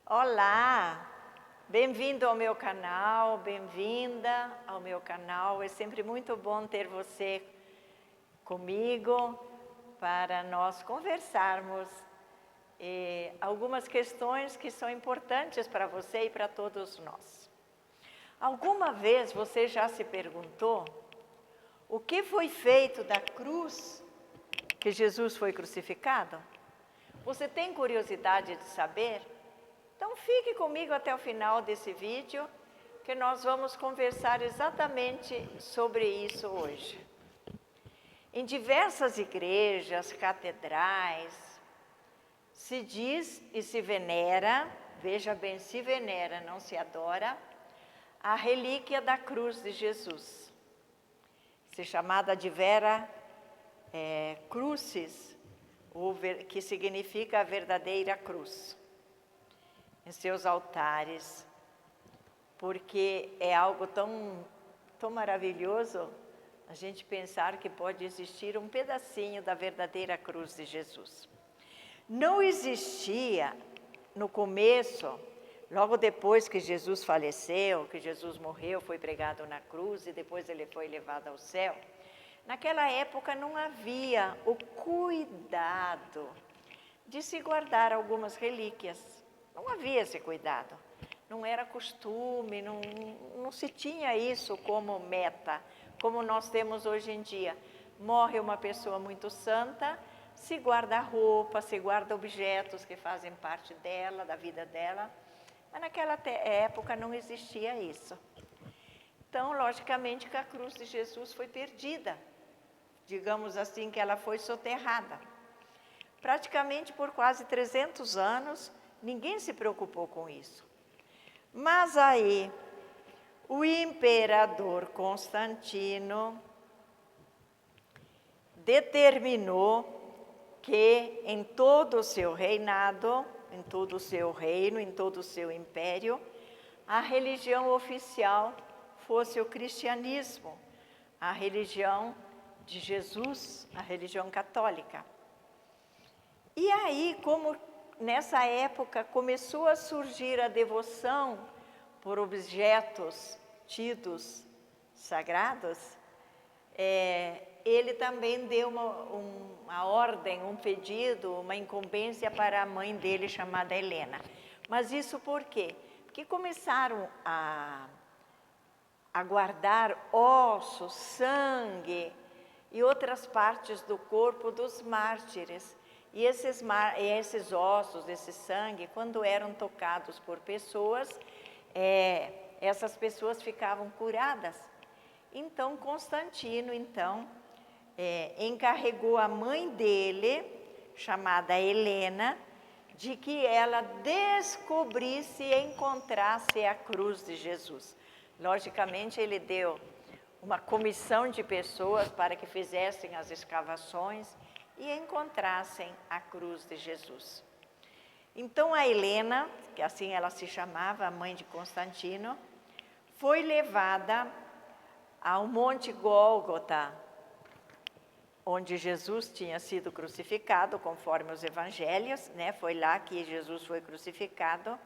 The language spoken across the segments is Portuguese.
Olá, bem-vindo ao meu canal, bem-vinda ao meu canal. É sempre muito bom ter você comigo para nós conversarmos algumas questões que são importantes para você e para todos nós. Alguma vez você já se perguntou o que foi feito da cruz que Jesus foi crucificado? Você tem curiosidade de saber? Então fique comigo até o final desse vídeo, que nós vamos conversar exatamente sobre isso hoje. Em diversas igrejas, catedrais, se diz e se venera, veja bem, se venera, não se adora, a relíquia da cruz de Jesus, chamada de Vera Crucis, que significa a verdadeira cruz, em seus altares, porque é algo tão maravilhoso a gente pensar que pode existir um pedacinho da verdadeira cruz de Jesus. Não existia no começo, logo depois que Jesus faleceu, que Jesus morreu, foi pregado na cruz e depois ele foi levado ao céu, naquela época não havia o cuidado de se guardar algumas relíquias. Não havia esse cuidado, não era costume, não se tinha isso como meta, como nós temos hoje em dia. Morre uma pessoa muito santa, se guarda roupa, se guarda objetos que fazem parte dela, da vida dela, mas naquela época não existia isso. Então, logicamente que a cruz de Jesus foi perdida, digamos assim, que ela foi soterrada. Praticamente por quase 300 anos, ninguém se preocupou com isso. Mas aí, o imperador Constantino determinou que em todo o seu reinado, em todo o seu reino, em todo o seu império, a religião oficial fosse o cristianismo, a religião de Jesus, a religião católica. E aí, como nessa época começou a surgir a devoção por objetos tidos sagrados, ele também deu uma ordem, um pedido, uma incumbência para a mãe dele, chamada Helena. Mas isso por quê? Porque começaram a guardar ossos, sangue e outras partes do corpo dos mártires. E esses ossos, esse sangue, quando eram tocados por pessoas, essas pessoas ficavam curadas. Então, Constantino, encarregou a mãe dele, chamada Helena, de que ela descobrisse e encontrasse a cruz de Jesus. Logicamente, ele deu uma comissão de pessoas para que fizessem as escavações e encontrassem a cruz de Jesus. Então, a Helena, que assim ela se chamava, a mãe de Constantino, foi levada ao Monte Gólgota, onde Jesus tinha sido crucificado, conforme os evangelhos, né? Foi lá que Jesus foi crucificado.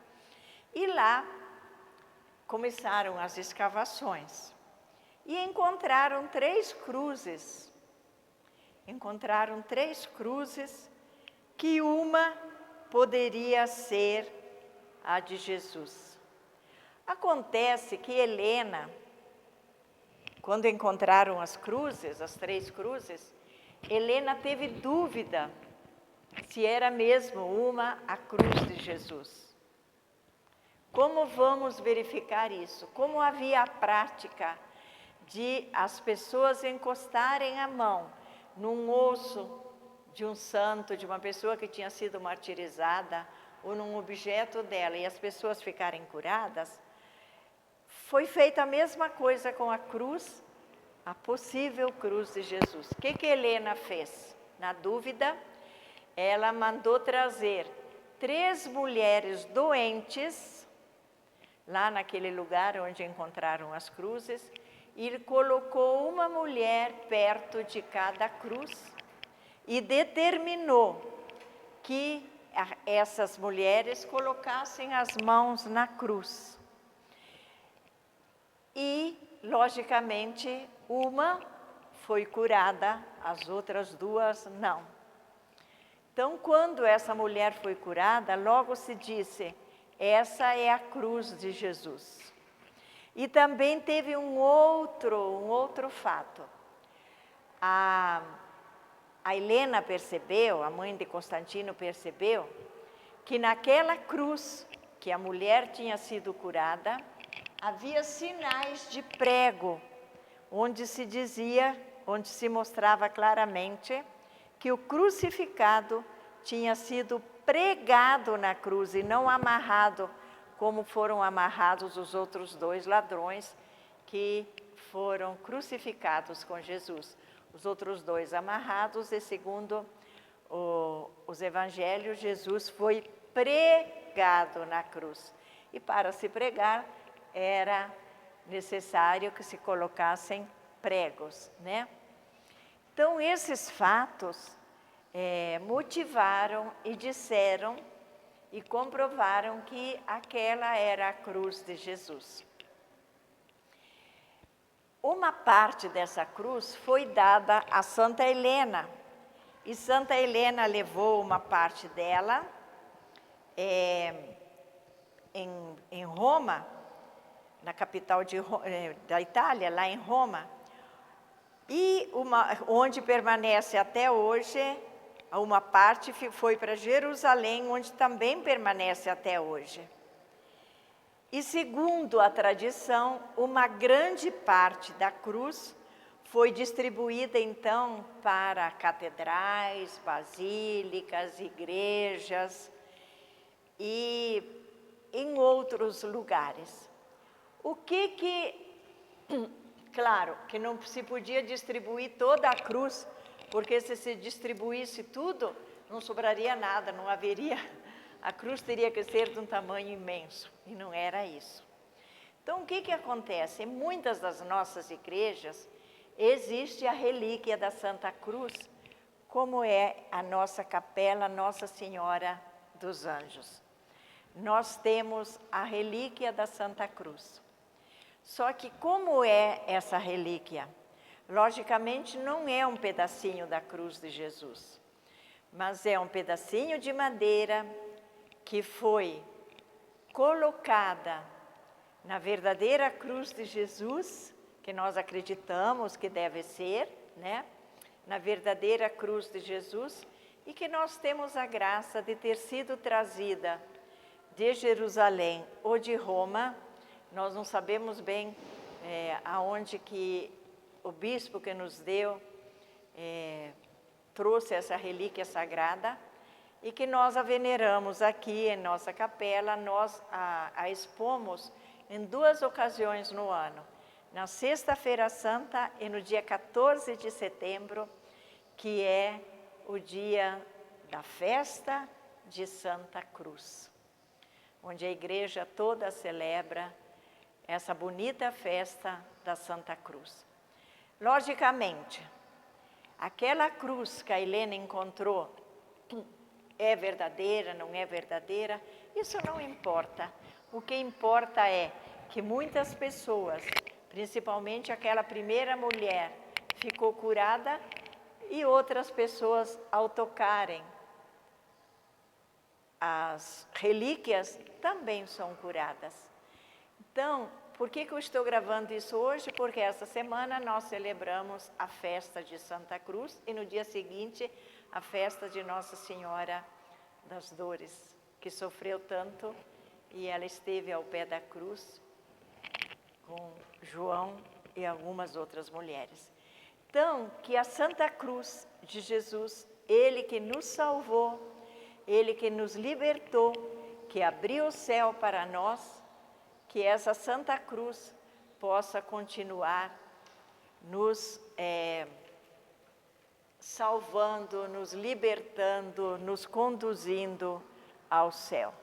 E lá começaram as escavações. E encontraram 3 cruzes. Encontraram 3 cruzes, que uma poderia ser a de Jesus. Acontece que Helena, quando encontraram as cruzes, as 3 cruzes, Helena teve dúvida se era mesmo uma a cruz de Jesus. Como vamos verificar isso? Como havia a prática de as pessoas encostarem a mão num osso de um santo, de uma pessoa que tinha sido martirizada, ou num objeto dela, e as pessoas ficarem curadas, foi feita a mesma coisa com a cruz, a possível cruz de Jesus. O que Helena fez? Na dúvida, ela mandou trazer 3 mulheres doentes, lá naquele lugar onde encontraram as cruzes, e colocou uma mulher perto de cada cruz e determinou que essas mulheres colocassem as mãos na cruz. E, logicamente, uma foi curada, as outras duas não. Então, quando essa mulher foi curada, logo se disse, essa é a cruz de Jesus. E também teve um outro fato. A Helena percebeu, a mãe de Constantino percebeu, que naquela cruz que a mulher tinha sido curada, havia sinais de prego, onde se dizia, onde se mostrava claramente que o crucificado tinha sido pregado na cruz e não amarrado, como foram amarrados os outros 2 ladrões que foram crucificados com Jesus. Os outros 2 amarrados e, segundo os evangelhos, Jesus foi pregado na cruz. E para se pregar, era necessário que se colocassem pregos, né? Então, esses fatos motivaram e disseram e comprovaram que aquela era a cruz de Jesus. Uma parte dessa cruz foi dada a Santa Helena, e Santa Helena levou uma parte dela em Roma, na capital da Itália, lá em Roma, e onde permanece até hoje. Uma parte foi para Jerusalém, onde também permanece até hoje. E segundo a tradição, uma grande parte da cruz foi distribuída então para catedrais, basílicas, igrejas e em outros lugares. Claro, que não se podia distribuir toda a cruz, porque se distribuísse tudo, não sobraria nada, não haveria. A cruz teria que ser de um tamanho imenso, e não era isso. Então, o que acontece? Em muitas das nossas igrejas, existe a relíquia da Santa Cruz, como é a nossa capela Nossa Senhora dos Anjos. Nós temos a relíquia da Santa Cruz. Só que como é essa relíquia? Logicamente, não é um pedacinho da cruz de Jesus, mas é um pedacinho de madeira que foi colocada na verdadeira cruz de Jesus, que nós acreditamos que deve ser, né? Na verdadeira cruz de Jesus, e que nós temos a graça de ter sido trazida de Jerusalém ou de Roma. Nós não sabemos bem aonde que o bispo que nos deu trouxe essa relíquia sagrada, e que nós a veneramos aqui em nossa capela. Nós a expomos em 2 ocasiões no ano, na Sexta-feira Santa e no dia 14 de setembro, que é o dia da festa de Santa Cruz, onde a igreja toda celebra essa bonita festa da Santa Cruz. Logicamente, aquela cruz que a Helena encontrou é verdadeira, não é verdadeira, isso não importa. O que importa é que muitas pessoas, principalmente aquela primeira mulher, ficou curada, e outras pessoas, ao tocarem as relíquias, também são curadas. Então, por que eu estou gravando isso hoje? Porque essa semana nós celebramos a festa de Santa Cruz e no dia seguinte a festa de Nossa Senhora das Dores, que sofreu tanto, e ela esteve ao pé da cruz com João e algumas outras mulheres. Então, que a Santa Cruz de Jesus, Ele que nos salvou, Ele que nos libertou, que abriu o céu para nós, que essa Santa Cruz possa continuar nos salvando, nos libertando, nos conduzindo ao céu.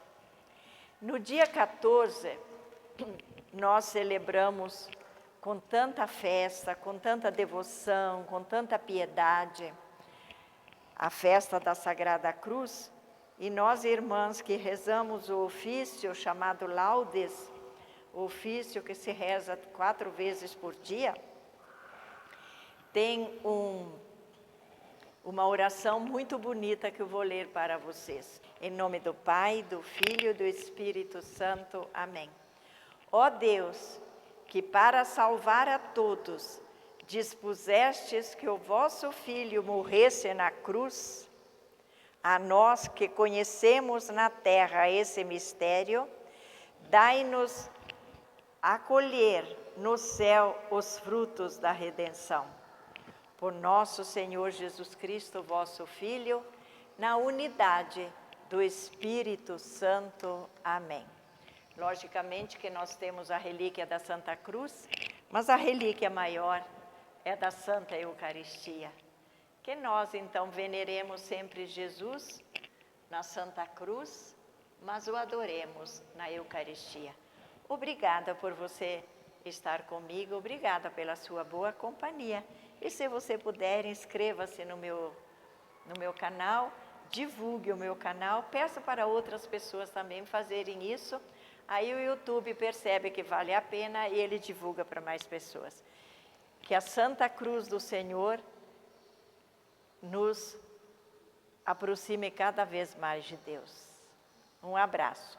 No dia 14, nós celebramos com tanta festa, com tanta devoção, com tanta piedade, a festa da Sagrada Cruz, E nós, irmãs, que rezamos o ofício chamado Laudes, o ofício que se reza 4 vezes por dia, tem uma oração muito bonita que eu vou ler para vocês. Em nome do Pai, do Filho e do Espírito Santo. Amém. Ó Deus, que para salvar a todos dispusestes que o vosso Filho morresse na cruz, a nós que conhecemos na terra esse mistério, dai-nos acolher no céu os frutos da redenção. Por nosso Senhor Jesus Cristo, vosso Filho, na unidade do Espírito Santo. Amém. Logicamente que nós temos a relíquia da Santa Cruz, mas a relíquia maior é da Santa Eucaristia. Que nós, então, veneremos sempre Jesus na Santa Cruz, mas o adoremos na Eucaristia. Obrigada por você estar comigo, obrigada pela sua boa companhia. E se você puder, inscreva-se no meu canal, divulgue o meu canal, peça para outras pessoas também fazerem isso. Aí o YouTube percebe que vale a pena e ele divulga para mais pessoas. Que a Santa Cruz do Senhor nos aproxime cada vez mais de Deus. Um abraço.